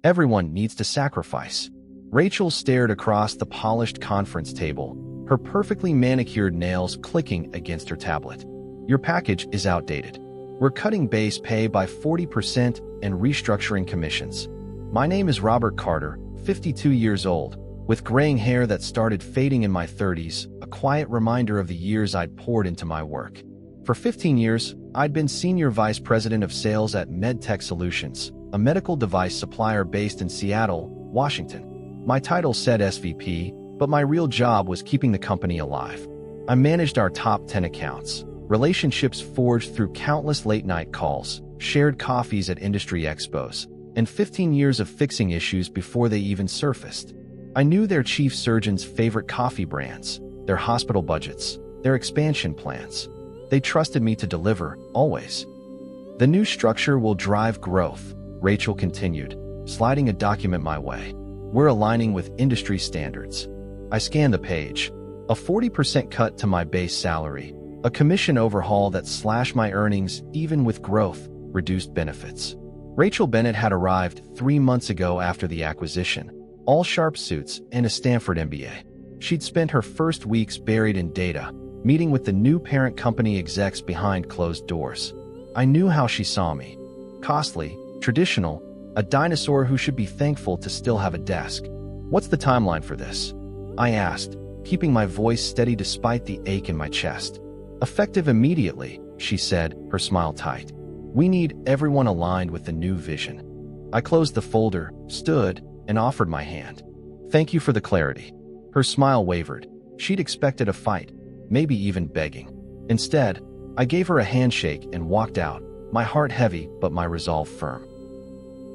Everyone needs to sacrifice. Rachel stared across the polished conference table, her perfectly manicured nails clicking against her tablet. Your package is outdated. We're cutting base pay by 40% and restructuring commissions. My name is Robert Carter, 52 years old, with graying hair that started fading in my 30s, a quiet reminder of the years I'd poured into my work. For 15 years, I'd been Senior Vice President of Sales at MedTech Solutions, a medical device supplier based in Seattle, Washington. My title said SVP, but my real job was keeping the company alive. I managed our top 10 accounts, relationships forged through countless late-night calls, shared coffees at industry expos, and 15 years of fixing issues before they even surfaced. I knew their chief surgeons' favorite coffee brands, their hospital budgets, their expansion plans. They trusted me to deliver, always. The new structure will drive growth, Rachel continued, sliding a document my way. We're aligning with industry standards. I scanned the page. A 40% cut to my base salary, a commission overhaul that slashed my earnings even with growth, reduced benefits. Rachel Bennett had arrived 3 months ago after the acquisition, all sharp suits and a Stanford MBA. She'd spent her first weeks buried in data, meeting with the new parent company execs behind closed doors. I knew how she saw me. Costly, traditional, a dinosaur who should be thankful to still have a desk. What's the timeline for this? I asked, keeping my voice steady despite the ache in my chest. Effective immediately, she said, her smile tight. We need everyone aligned with the new vision. I closed the folder, stood, and offered my hand. Thank you for the clarity. Her smile wavered. She'd expected a fight, maybe even begging. Instead, I gave her a handshake and walked out, my heart heavy but my resolve firm.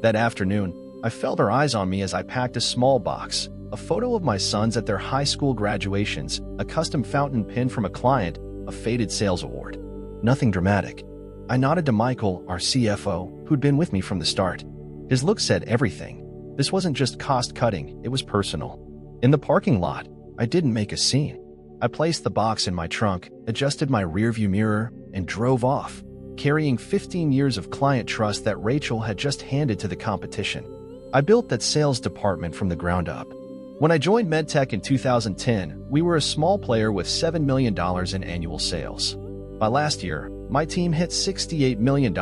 That afternoon, I felt her eyes on me as I packed a small box, a photo of my sons at their high school graduations, a custom fountain pen from a client, a faded sales award. Nothing dramatic. I nodded to Michael, our CFO, who'd been with me from the start. His look said everything. This wasn't just cost-cutting, it was personal. In the parking lot, I didn't make a scene. I placed the box in my trunk, adjusted my rearview mirror, and drove off, carrying 15 years of client trust that Rachel had just handed to the competition. I built that sales department from the ground up. When I joined MedTech in 2010, we were a small player with $7 million in annual sales. By last year, my team hit $68 million,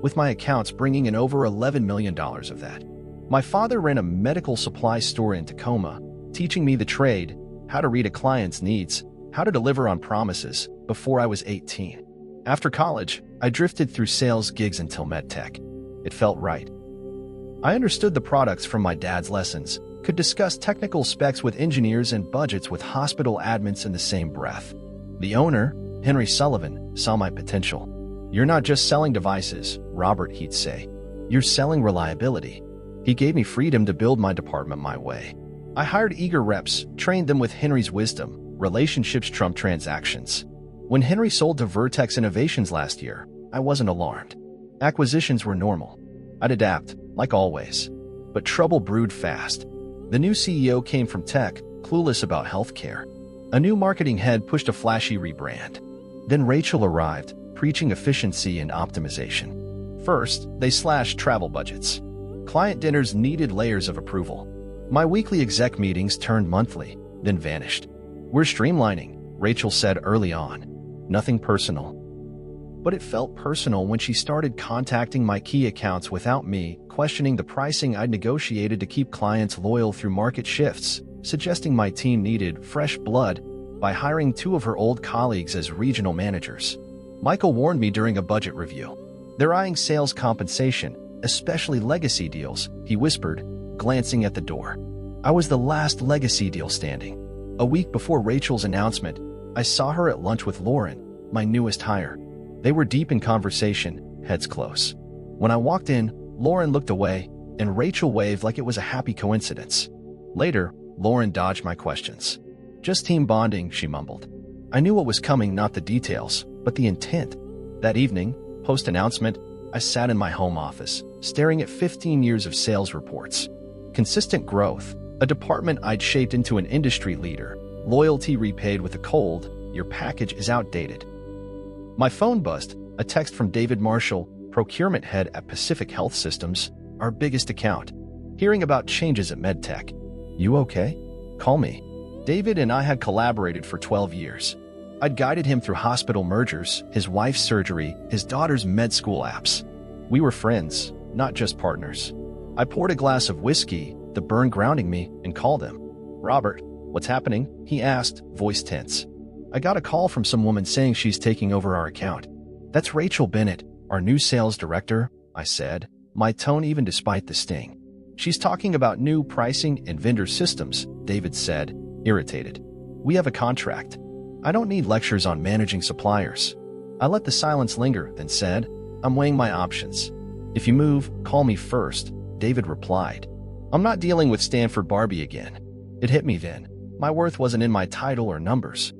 with my accounts bringing in over $11 million of that. My father ran a medical supply store in Tacoma, teaching me the trade, how to read a client's needs, how to deliver on promises, before I was 18. After college, I drifted through sales gigs until MedTech. It felt right. I understood the products from my dad's lessons, could discuss technical specs with engineers and budgets with hospital admins in the same breath. The owner, Henry Sullivan, saw my potential. You're not just selling devices, Robert, he'd say. You're selling reliability. He gave me freedom to build my department my way. I hired eager reps, trained them with Henry's wisdom. Relationships trump transactions. When Henry sold to Vertex Innovations last year, I wasn't alarmed. Acquisitions were normal. I'd adapt, like always. But trouble brewed fast. The new CEO came from tech, clueless about healthcare. A new marketing head pushed a flashy rebrand. Then Rachel arrived, preaching efficiency and optimization. First, they slashed travel budgets. Client dinners needed layers of approval. My weekly exec meetings turned monthly, then vanished. We're streamlining, Rachel said early on. Nothing personal. But it felt personal when she started contacting my key accounts without me, questioning the pricing I'd negotiated to keep clients loyal through market shifts, suggesting my team needed fresh blood by hiring 2 of her old colleagues as regional managers. Michael warned me during a budget review. They're eyeing sales compensation, especially legacy deals, he whispered, glancing at the door. I was the last legacy deal standing. A week before Rachel's announcement, I saw her at lunch with Lauren, my newest hire. They were deep in conversation, heads close. When I walked in, Lauren looked away, and Rachel waved like it was a happy coincidence. Later, Lauren dodged my questions. Just team bonding, she mumbled. I knew what was coming, not the details, but the intent. That evening, post-announcement, I sat in my home office, staring at 15 years of sales reports. Consistent growth, a department I'd shaped into an industry leader, loyalty repaid with a cold, your package is outdated. My phone buzzed, a text from David Marshall, procurement head at Pacific Health Systems, our biggest account. Hearing about changes at MedTech. You okay? Call me. David and I had collaborated for 12 years. I'd guided him through hospital mergers, his wife's surgery, his daughter's med school apps. We were friends, not just partners. I poured a glass of whiskey, the burn grounding me, and called him. Robert, what's happening? He asked, voice tense. I got a call from some woman saying she's taking over our account. That's Rachel Bennett, our new sales director, I said, my tone even despite the sting. She's talking about new pricing and vendor systems, David said, irritated. We have a contract. I don't need lectures on managing suppliers. I let the silence linger, then said, I'm weighing my options. If you move, call me first, David replied. I'm not dealing with Stanford Barbie again. It hit me then. My worth wasn't in my title or numbers.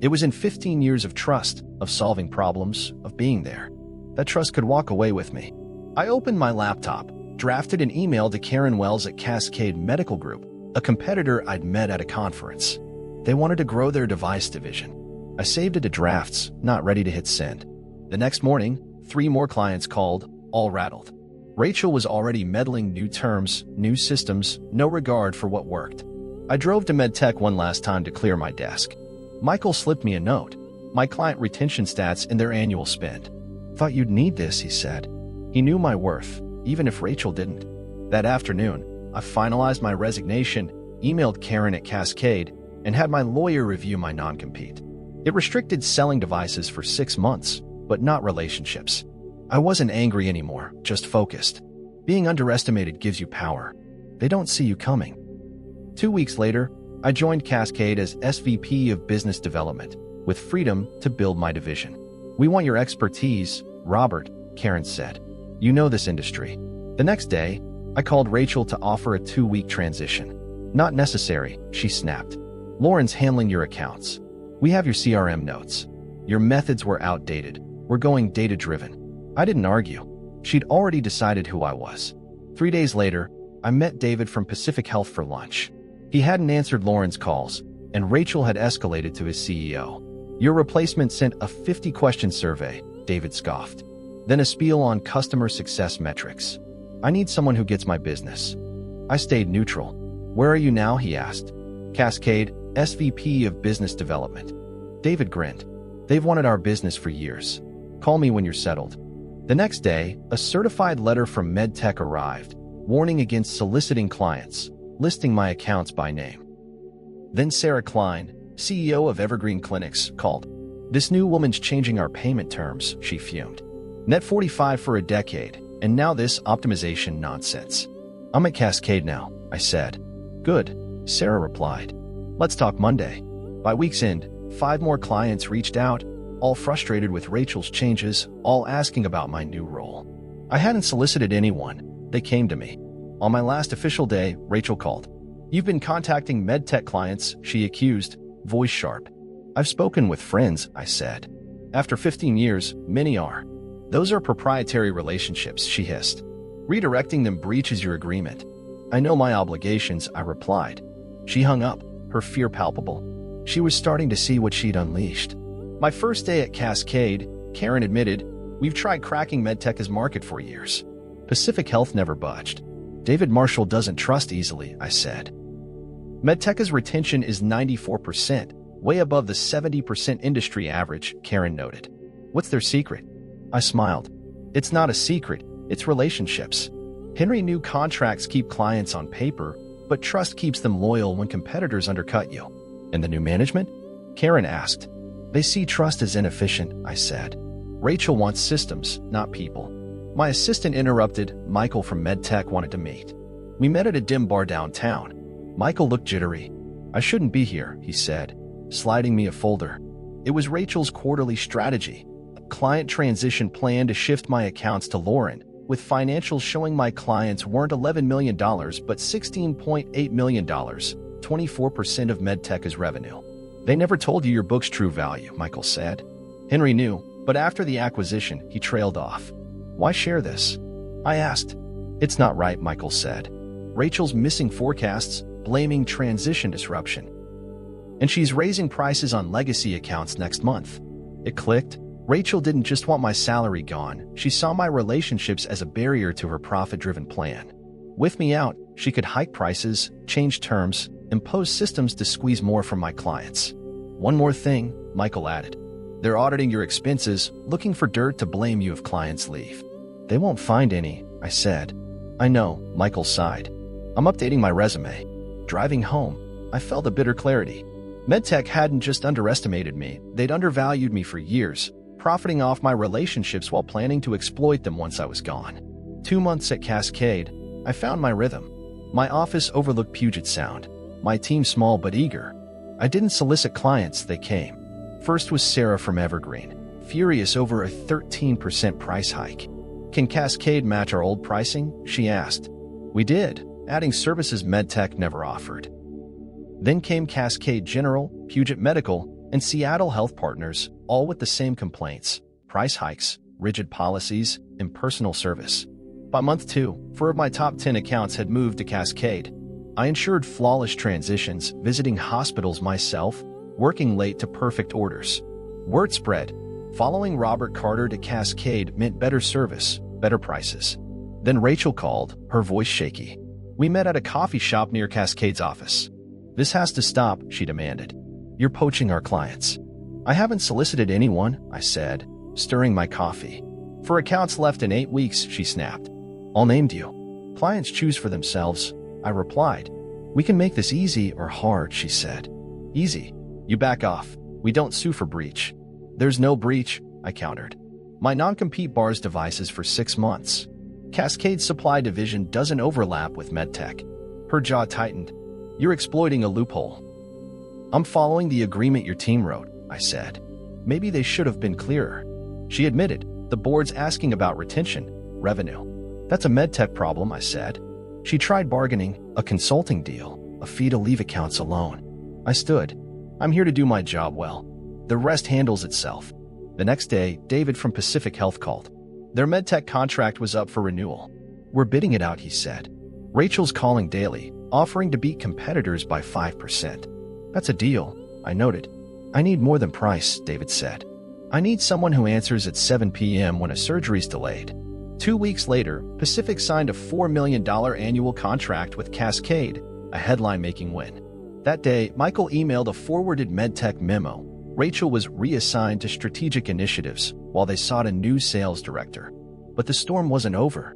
It was in 15 years of trust, of solving problems, of being there. That trust could walk away with me. I opened my laptop, drafted an email to Karen Wells at Cascade Medical Group, a competitor I'd met at a conference. They wanted to grow their device division. I saved it to drafts, not ready to hit send. The next morning, 3 more clients called, all rattled. Rachel was already meddling new terms, new systems, no regard for what worked. I drove to MedTech one last time to clear my desk. Michael slipped me a note, my client retention stats and their annual spend. Thought you'd need this, he said. He knew my worth, even if Rachel didn't. That afternoon, I finalized my resignation, emailed Karen at Cascade, and had my lawyer review my non-compete. It restricted selling devices for 6 months, but not relationships. I wasn't angry anymore, just focused. Being underestimated gives you power. They don't see you coming. 2 weeks later, I joined Cascade as SVP of Business Development, with freedom to build my division. We want your expertise, Robert, Karen said. You know this industry. The next day, I called Rachel to offer a 2-week transition. Not necessary, she snapped. Lauren's handling your accounts. We have your CRM notes. Your methods were outdated. We're going data-driven. I didn't argue. She'd already decided who I was. 3 days later, I met David from Pacific Health for lunch. He hadn't answered Lauren's calls, and Rachel had escalated to his CEO. Your replacement sent a 50-question survey, David scoffed. Then a spiel on customer success metrics. I need someone who gets my business. I stayed neutral. Where are you now, he asked. Cascade, SVP of Business Development. David grinned. They've wanted our business for years. Call me when you're settled. The next day, a certified letter from MedTech arrived, warning against soliciting clients, listing my accounts by name. Then Sarah Klein, CEO of Evergreen Clinics, called. This new woman's changing our payment terms, she fumed. Net 45 for a decade, and now this optimization nonsense. I'm at Cascade now, I said. Good, Sarah replied. Let's talk Monday. By week's end, 5 more clients reached out, all frustrated with Rachel's changes, all asking about my new role. I hadn't solicited anyone. They came to me. On my last official day, Rachel called. You've been contacting MedTech clients, she accused, voice sharp. I've spoken with friends, I said. After 15 years, many are. Those are proprietary relationships, she hissed. Redirecting them breaches your agreement. I know my obligations, I replied. She hung up, her fear palpable. She was starting to see what she'd unleashed. My first day at Cascade, Karen admitted, we've tried cracking MedTech's market for years. Pacific Health never budged. David Marshall doesn't trust easily, I said. MedTech's retention is 94%, way above the 70% industry average, Karen noted. What's their secret? I smiled. It's not a secret, it's relationships. Henry knew contracts keep clients on paper, but trust keeps them loyal when competitors undercut you. And the new management? Karen asked. They see trust as inefficient, I said. Rachel wants systems, not people. My assistant interrupted. Michael from MedTech wanted to meet. We met at a dim bar downtown. Michael looked jittery. I shouldn't be here, he said, sliding me a folder. It was Rachel's quarterly strategy, a client transition plan to shift my accounts to Lauren, with financials showing my clients weren't $11 million but $16.8 million, 24% of MedTech's revenue. They never told you your book's true value, Michael said. Henry knew, but after the acquisition, he trailed off. Why share this? I asked. It's not right, Michael said. Rachel's missing forecasts, blaming transition disruption. And she's raising prices on legacy accounts next month. It clicked. Rachel didn't just want my salary gone, she saw my relationships as a barrier to her profit-driven plan. With me out, she could hike prices, change terms, impose systems to squeeze more from my clients. One more thing, Michael added. They're auditing your expenses, looking for dirt to blame you if clients leave. They won't find any, I said. I know, Michael sighed. I'm updating my resume. Driving home, I felt a bitter clarity. MedTech hadn't just underestimated me, they'd undervalued me for years, profiting off my relationships while planning to exploit them once I was gone. 2 months at Cascade, I found my rhythm. My office overlooked Puget Sound. My team small but eager. I didn't solicit clients, they came. First was Sarah from Evergreen, furious over a 13% price hike. Can Cascade match our old pricing? She asked. We did, adding services MedTech never offered. Then came Cascade General, Puget Medical, and Seattle Health Partners, all with the same complaints: price hikes, rigid policies, impersonal service. By month 2, 4 of my top 10 accounts had moved to Cascade. I ensured flawless transitions, visiting hospitals myself, working late to perfect orders. Word spread. Following Robert Carter to Cascade meant better service, better prices. Then Rachel called, her voice shaky. We met at a coffee shop near Cascade's office. This has to stop, she demanded. You're poaching our clients. I haven't solicited anyone, I said, stirring my coffee. For accounts left in 8 weeks, she snapped. I'll name you. Clients choose for themselves, I replied. We can make this easy or hard, she said. Easy. You back off. We don't sue for breach. There's no breach, I countered. My non-compete bars devices for 6 months. Cascade's supply division doesn't overlap with MedTech. Her jaw tightened. You're exploiting a loophole. I'm following the agreement your team wrote, I said. Maybe they should have been clearer. She admitted. The board's asking about retention, revenue. That's a MedTech problem, I said. She tried bargaining, a consulting deal, a fee to leave accounts alone. I stood. I'm here to do my job well. The rest handles itself. The next day, David from Pacific Health called. Their MedTech contract was up for renewal. We're bidding it out, he said. Rachel's calling daily, offering to beat competitors by 5%. That's a deal, I noted. I need more than price, David said. I need someone who answers at 7 p.m. when a surgery's delayed. 2 weeks later, Pacific signed a $4 million annual contract with Cascade, a headline-making win. That day, Michael emailed a forwarded MedTech memo. Rachel was reassigned to strategic initiatives while they sought a new sales director. But the storm wasn't over.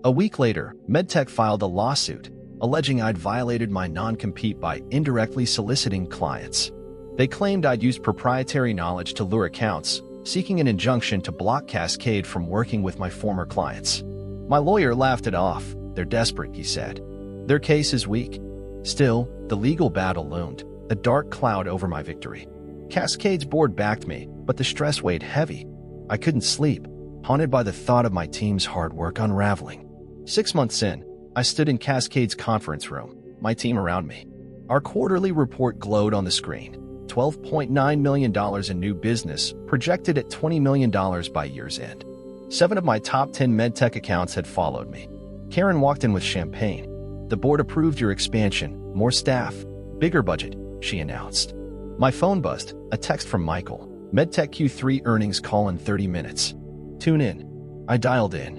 A week later, MedTech filed a lawsuit, alleging I'd violated my non-compete by indirectly soliciting clients. They claimed I'd used proprietary knowledge to lure accounts, seeking an injunction to block Cascade from working with my former clients. My lawyer laughed it off. They're desperate, he said. Their case is weak. Still, the legal battle loomed, a dark cloud over my victory. Cascade's board backed me, but the stress weighed heavy. I couldn't sleep, haunted by the thought of my team's hard work unraveling. 6 months in, I stood in Cascade's conference room, my team around me. Our quarterly report glowed on the screen. $12.9 million in new business, projected at $20 million by year's end. 7 of my top 10 MedTech accounts had followed me. Karen walked in with champagne. The board approved your expansion, more staff, bigger budget, she announced. My phone buzzed, a text from Michael. MedTech Q3 earnings call in 30 minutes. Tune in. I dialed in.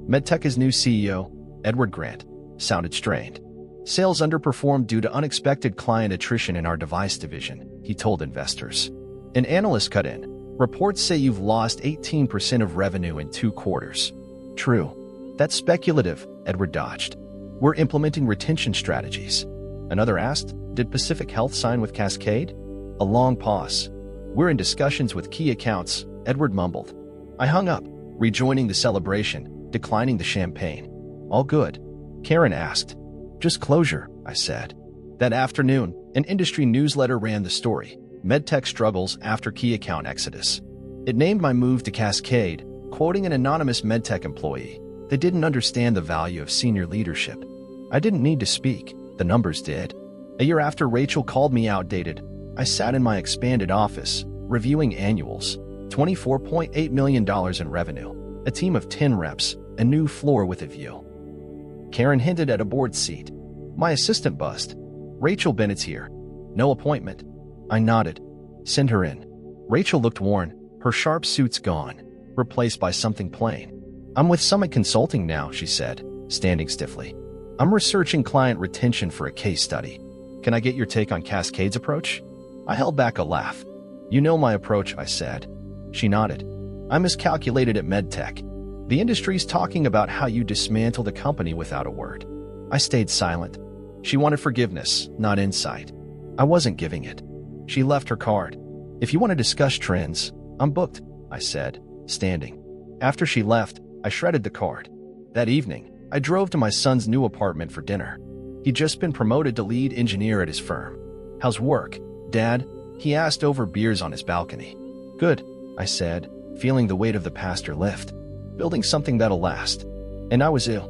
MedTech's new CEO, Edward Grant, sounded strained. Sales underperformed due to unexpected client attrition in our device division, he told investors. An analyst cut in. Reports say you've lost 18% of revenue in 2 quarters. True. That's speculative, Edward dodged. We're implementing retention strategies. Another asked, did Pacific Health sign with Cascade? A long pause. We're in discussions with key accounts, Edward mumbled. I hung up, rejoining the celebration, declining the champagne. All good. Karen asked. Just closure, I said. That afternoon, an industry newsletter ran the story, MedTech struggles after key account exodus. It named my move to Cascade, quoting an anonymous MedTech employee. They didn't understand the value of senior leadership. I didn't need to speak, the numbers did. A year after Rachel called me outdated, I sat in my expanded office, reviewing annuals, $24.8 million in revenue, a team of 10 reps, a new floor with a view. Karen hinted at a board seat. My assistant buzzed. Rachel Bennett's here. No appointment. I nodded. Send her in. Rachel looked worn, her sharp suits gone, replaced by something plain. I'm with Summit Consulting now, she said. standing stiffly. I'm researching client retention for a case study. Can I get your take on Cascade's approach? I held back a laugh. You know my approach, I said. She nodded. I miscalculated at MedTech. The industry's talking about how you dismantle the company without a word. I stayed silent. She wanted forgiveness, not insight. I wasn't giving it. She left her card. If you want to discuss trends, I'm booked, I said, standing. After she left, I shredded the card. That evening, I drove to my son's new apartment for dinner. He'd just been promoted to lead engineer at his firm. How's work, Dad? He asked over beers on his balcony. Good, I said, feeling the weight of the past lift. Building something that'll last. And I was ill.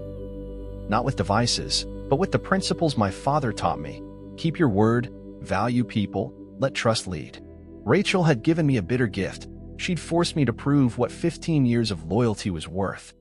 Not with devices, but with the principles my father taught me. Keep your word, value people, let trust lead. Rachel had given me a bitter gift. She'd forced me to prove what 15 years of loyalty was worth.